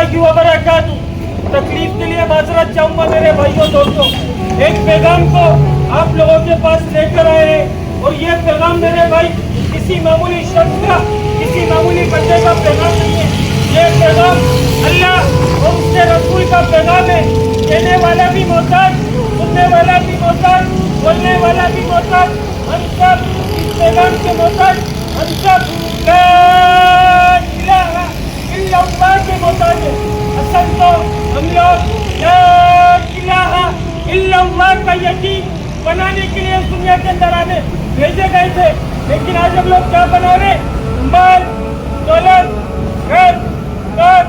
वरहमतुल्लाहि वबरकातुहू। तकलीफ के लिए माजरत चाहूंगा मेरे भाइयों दोस्तों। एक पैगाम को आप लोगों के पास लेकर आए हैं और ये पैगाम मेरे भाई किसी मामूली शख्स का, किसी मामूली बंदे का पैगाम नहीं है। ये पैगाम अल्लाह और उसके रसूल का पैगाम है। कहने वाला भी मोहताज, सुनने वाला भी मोहताज, बोलने वाला भी मोहताज, हम सब इस पैगाम के मोहताज, हम सब ला इलाहा इल्लल्लाह के मोहताज है। असल तो हम लोग ला इलाहा इल्लल्लाह का यकीन बनाने के लिए दुनिया के अंदर आने भेजे गए थे, लेकिन आज हम लोग क्या बना रहे? माल, दौलत, घर, कार,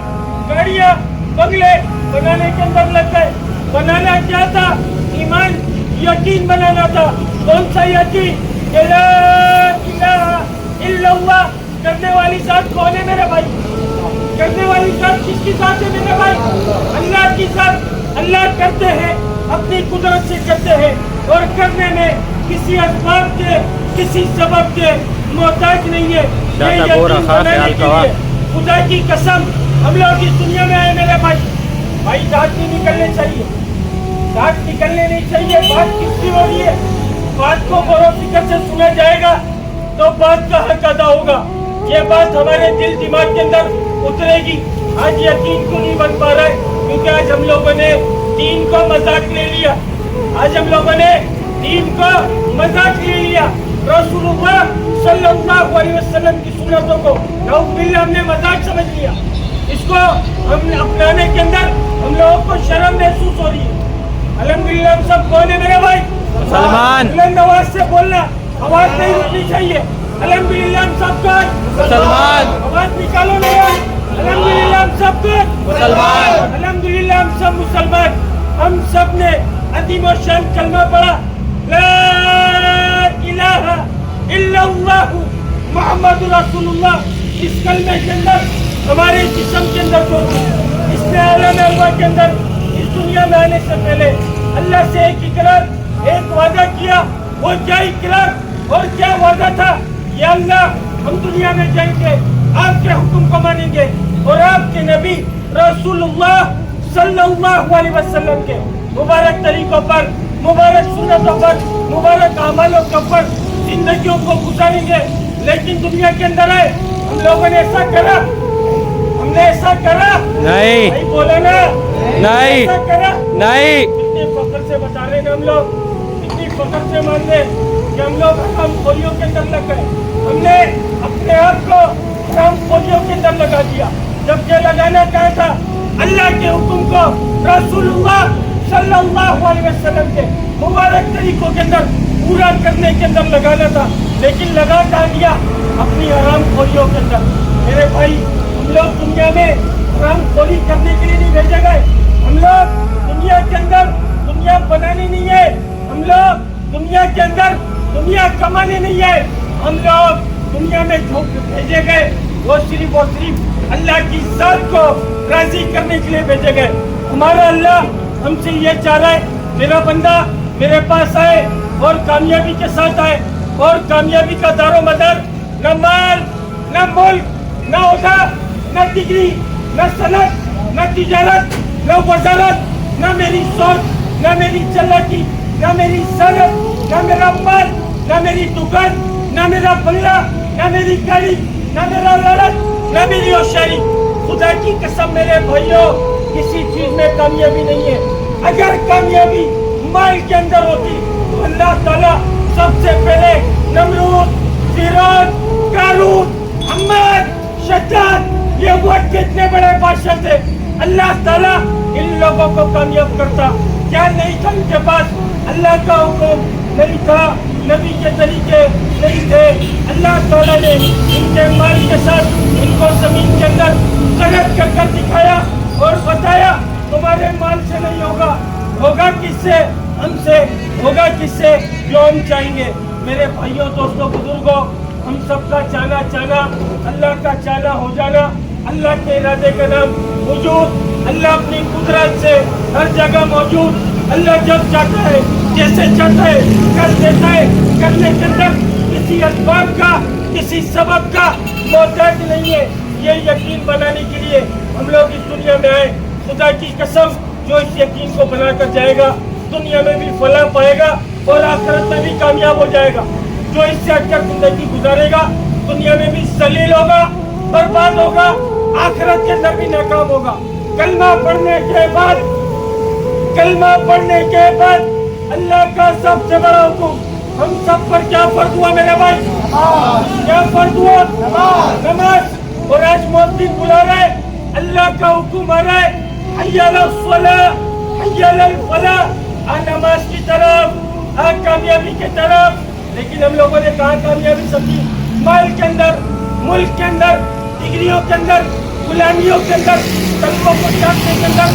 गाड़ियाँ, बंगले बनाने के अंदर लग गए। बनाना क्या था? ईमान, यकीन बनाना था। कौन सा यकीन? ला इलाहा इल्लल्लाह करने वाली जात कौन है मेरे भाई? करने वाली जात किसकी जात है मेरे भाई? अल्लाह की जात। अल्लाह करते हैं, अपनी कुदरत से करते हैं और करने में किसी असबाब के, किसी सबब के मोहताज नहीं है। ये यकीन बनाने के लिए खुदा की कसम हम लोग इस दुनिया में आए मेरे भाई। भाई दांत नहीं निकलने चाहिए, दांत निकलने नहीं चाहिए। बात किसकी हो रही है? बात को गौर फिक्र से सुना जाएगा तो बात का हक अदा होगा। ये बात हमारे दिल दिमाग के अंदर उतरेगी। आज यकीन को नहीं बन पा रहा है क्योंकि आज हम लोगों ने दीन को मजाक ले लिया। आज हम लोगों ने दीन को मजाक ले लिया। रसूलुल्लाह सल्लल्लाहु अलैहि वसल्लम की सुन्नतों को नौबिल्ला हमने मजाक समझ लिया। इसको हम अपनाने के अंदर हम लोगों को शर्म महसूस हो रही है। अल्हम्दुलिल्लाह हम सब कौन है मेरे भाई? मुसलमान। बुलंद आवाज से बोलना, आवाज नहीं रुकनी चाहिए। अल्हम्दुलिल्लाह हम सब कौन? मुसलमान। आवाज निकालो ना यार। अल्हम्दुलिल्लाह हम सब कौन? मुसलमान। अल्हम्दुलिल्लाह हम सब मुसलमान। हम सब ने अजीम और शान कलमा पढ़ा, ला इलाहा इल्लल्लाह मुहम्मदुर रसूलुल्लाह। इस कलमे के अंदर हमारे जिस्म के अंदर जो इसने आलम अरवा के अंदर इस दुनिया में आने से पहले अल्लाह से एक इकरार, एक वादा किया। वो क्या इकरार और क्या वादा था? या अल्लाह हम दुनिया में जाएंगे, आपके हुक्म को मानेंगे और आपके नबी रसूलुल्लाह सल्लल्लाहु अलैहि वसल्लम के मुबारक तरीकों पर, मुबारक सुन्नतों पर, मुबारक अमलों के ऊपर जिंदगियों को गुजारेंगे। लेकिन दुनिया के अंदर आए हम लोगों ने ऐसा करा? हमने ऐसा करा? नहीं। नहीं बोले ना? नहीं। ऐसा करा? नहीं। इतने फख्र से बता रहे हैं हम लोग, इतनी फख्र से मान रहे कि हम लोग हराम खोरियों के अंदर लग गए। हमने अपने आप को हराम खोरियों के अंदर लगा दिया, जबकि लगाना क्या था? अल्लाह के हुक्म को रसूलुल्लाह सल्लल्लाहु अलैहि वसल्लम के मुबारक तरीकों के अंदर पूरा करने के अंदर लगाना था। लेकिन लगा डाल दिया अपनी हराम खोरियों के अंदर। मेरे भाई हम लोग दुनिया में हराम खोरी करने के लिए नहीं भेजे गए। हम लोग दुनिया के अंदर दुनिया बनानी नहीं है। हम लोग दुनिया के अंदर दुनिया कमाने नहीं है। हम लोग दुनिया में जो भेजे गए वो सिर्फ और सिर्फ अल्लाह की जात को राजी करने के लिए भेजे गए। हमारा अल्लाह हमसे ये चाह रहा है, मेरा बंदा मेरे पास आए और कामयाबी के साथ आए। और कामयाबी का दारो मदार न माल, न मुल्क, न ओहदा, न डिग्री, न सनत, न तिजारत, न वजारत, न मेरी सोच, न मेरी चालाकी, न मेरी सनत, न मेरा माल, न मेरी दुकान, न मेरा बंगला, न मेरी गाड़ी, न मेरा लड़क, न मेरी होशियारी। खुदा की कसम मेरे भाइयों, किसी चीज में कामयाबी नहीं है। अगर कामयाबी माल के अंदर होती तो अल्लाह ताला सबसे पहले नमरूद, फिरौन, कारून, हम्मान, शद्दाद, ये वो कितने बड़े बादशाह थे, अल्लाह ताला इन लोगों को कामयाब करता। क्या नहीं था इनके पास? अल्लाह का हुक्म नहीं था, नबी के तरीके नहीं थे। अल्लाह ताला ने इनके माल के साथ इनको जमीन के अंदर जगत कर दिखाया और बताया तुम्हारे माल से नहीं होगा, होगा किससे? हमसे। होगा किससे? जो हम चाहेंगे। मेरे भाइयों, दोस्तों, बुजुर्गों, हम सबका चाहना अल्लाह का चाहना हो जाना, अल्लाह के इरादे का नाम वजूद। अल्लाह अपनी कुदरत से हर जगह मौजूद। अल्लाह जब चाहता है, जैसे चाहता है कर देता है। करने के अंदर किसी असबाब का, किसी सबब का मोहताज नहीं है। ये यकीन बनाने के लिए हम लोग इस दुनिया में आए। खुदा की कसम, जो इस यकीन को बनाकर जाएगा दुनिया में भी फलाह पाएगा और आखिरत में भी कामयाब हो जाएगा। जो इससे हटकर जिंदगी गुजारेगा दुनिया में भी जलील होगा, बर्बाद होगा, आखिरत के अंदर भी नाकाम होगा। कलमा पढ़ने के बाद अल्लाह का सबसे बड़ा हुक्म हम सब पर क्या फर्ज हुआ मेरे भाई? क्या फर्ज हुआ? नमाज। और आज मुअज्जिन बुला रहे, अल्लाह का हुक्म आ रहा है, हय्या अलस सलाह, हय्या अलल फलाह, आ नमाज की तरफ, आ कामयाबी की तरफ। लेकिन हम लोगों ने कहा कामयाबी समझी माल के अंदर, मुल्क के अंदर, डिग्रियों के अंदर, गुलामियों के अंदर, तलबों को चाटने के अंदर,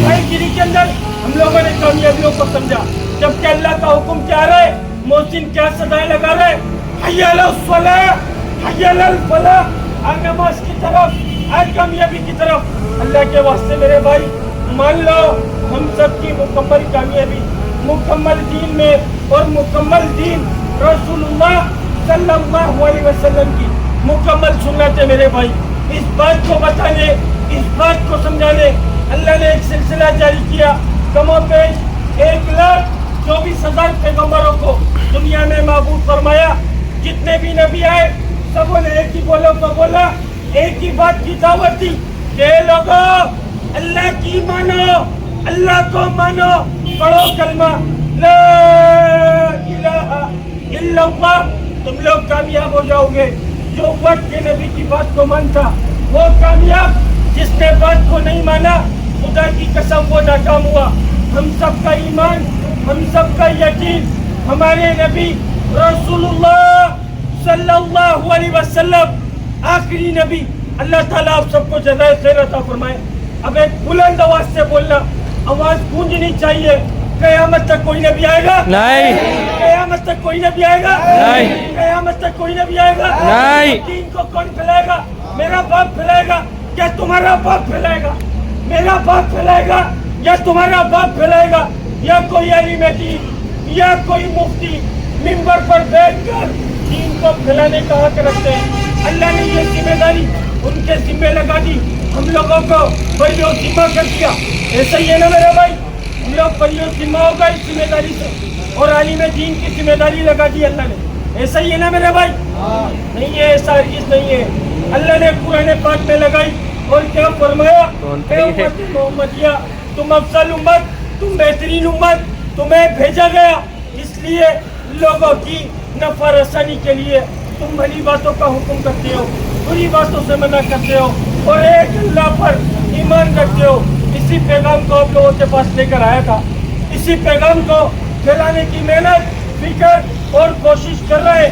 भाईगिरी के अंदर हम लोगों ने कामयाबियों को समझा। जबकि अल्लाह का हुक्म क्या रहा है, मोहसिन क्या सदाएं लगा रहे, हय्या अलस सलाह, हय्या अलल फलाह, आ नमाज की तरफ, आ कामयाबी की तरफ। अल्लाह के वास्ते मेरे भाई मान लो हम सब की मुकम्मल कामयाबी मुकम्मल दीन में और मुकम्मल दीन रसूलुल्लाह सल्लल्लाहु अलैहि वसल्लम की मुकम्मल सुन्नत है मेरे भाई। इस बात को बताने, इस बात को समझाने अल्लाह ने एक सिलसिला जारी किया। कमोबेश 1,24,000 पैगंबरों को दुनिया में महबूब फरमाया। जितने भी नबी आए सबों ने एक ही बोला, एक ही बात की दावत दी कि लोगों अल्लाह की मानो, अल्लाह को मानो, पढ़ो कलमा ला इलाहा इल्लल्लाह, तुम लोग कामयाब हो जाओगे। जो वक्त के नबी की बात को मानता वो कामयाब, जिसने बात को नहीं माना खुदा की कसम वो नाकाम हुआ। हम सब का ईमान, हम सब का यकीन हमारे नबी रसूलुल्लाह सल्लल्लाहु अलैहि वसल्लम आखिरी नबी। अल्लाह ताला आप सबको जज़ाए खैर अता फरमाए। अब एक बुलंद आवाज से बोलना, आवाज गूंजनी चाहिए। क़यामत तक कोई नबी आएगा नहीं, क़यामत तक कोई नबी आएगा नहीं, क़यामत तक कोई नबी आएगा नहीं। दीन को कौन फैलाएगा? मेरा बाप फैलाएगा या तुम्हारा बाप फैलाएगा? मेरा बाप फैलाएगा या तुम्हारा बाप फैलाएगा? या कोई आलिम दीन या कोई मुफ्ती मिंबर पर बैठकर दीन को फैलाने का हक रखते हैं। अल्लाह ने ये जिम्मेदारी उनके जिम्मे लगा दी, हम लोगों को बरियो जिम्मा कर दिया। ऐसा ही है ना मेरे भाई, हम लोग बरियो जिम्मा होगा इस जिम्मेदारी से, और आलिम दीन की जिम्मेदारी लगा दी अल्लाह ने। ऐसा ही है ना मेरे भाई? नहीं है, ऐसा हरगिज़ नहीं है। अल्लाह ने कुरान पाक में लगाई और क्या फरमाया, मोहम्मदिया तुम अफजल उम्मत, तुम बेहतरीन उम्मत, तुम्हें भेजा गया इसलिए लोगों की नफा रसानी के लिए। तुम भली बातों का हुक्म करते हो, बुरी बातों से मना करते हो और एक अल्लाह पर ईमान रखते हो। इसी पैगाम को आप लोगों के पास लेकर आया था। इसी पैगाम को फैलाने की मेहनत, फिक्र और कोशिश कर रहे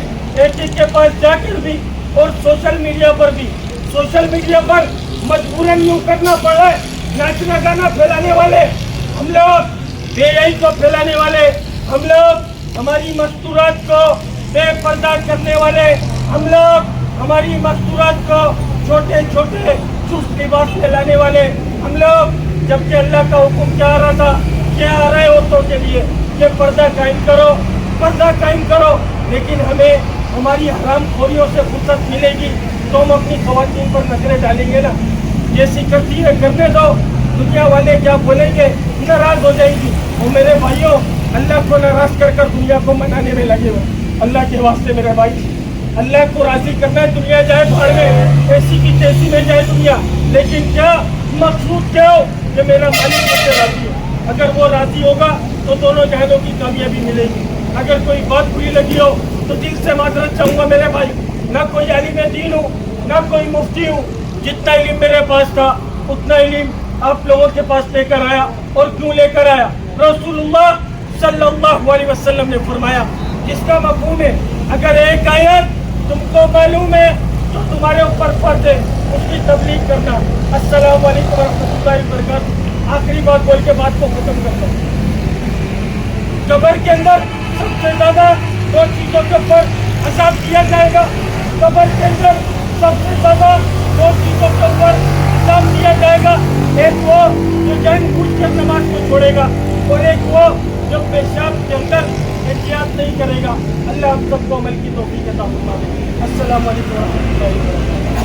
एक के पास जाकर भी और सोशल मीडिया पर भी। सोशल मीडिया पर मजबूरन यूँ करना पड़ा है, नाचना गाना फैलाने वाले हम लोग, बेहयाई को फैलाने वाले हम लोग, हमारी मस्तूरात को बेपर्दा करने वाले हम लोग, हमारी मस्तूरात को छोटे छोटे चुस्त लिबास फैलाने वाले हम लोग। जबकि अल्लाह का हुक्म क्या आ रहा था, क्या आ रहा है औरतों के लिए कि पर्दा कायम करो, पर्दा कायम करो। लेकिन हमें हमारी हराम खोरियों से फुर्सत मिलेगी तो हम अपनी ख़वातीन पर नजरें डालेंगे ना। जैसी करती है करने दो, दुनिया वाले क्या बोलेंगे, नाराज हो जाएगी। और मेरे भाइयों अल्लाह को नाराज कर कर दुनिया को मनाने में लगे हुए। अल्लाह के वास्ते मेरे भाई, अल्लाह को राजी करना है। दुनिया जाए भाड़ में, ऐसी की तैसी में जाए दुनिया, लेकिन क्या मकसूद क्या हो कि मेरा मालिक मुझसे राजी हो। अगर वो राजी होगा तो दोनों जहानों की कामयाबी मिलेगी। अगर कोई बात बुरी लगी हो तो दिल से माजरत चाहूँगा मेरे भाई। ना कोई आलिम दीन हूँ, ना कोई मुफ्ती हूँ। जितना इल्म मेरे पास था उतना इल्म आप लोगों के पास लेकर आया। और क्यों लेकर आया? रसूलुल्लाह सल्लल्लाहु अलैहि वसल्लम ने फरमाया, जिसका मफ़हूम है अगर एक आयत तुमको मालूम है तो तुम्हारे ऊपर फर्ज है उसकी तबलीग करना। अस्सलाम वालेकुम रहमतुल्लाहि व बरकातहू। आखिरी बात बोल के बात को खत्म करता हूँ। कब्र के अंदर सबसे ज्यादा दो चीजों के ऊपर अज़ाब दिया जाएगा। कब्र के अंदर सबसे ज्यादा दो चीजों के ऊपर अज़ाब दिया जाएगा। एक वो जो जानबूझकर नमाज को छोड़ेगा और एक वो जो पेशाब के अंदर एहतियात नहीं करेगा। अल्लाह हम सबको अमल की तौफीक अता फरमाए। अस्सलाम वालेकुम व रहमतुल्लाहि व बरकातहू।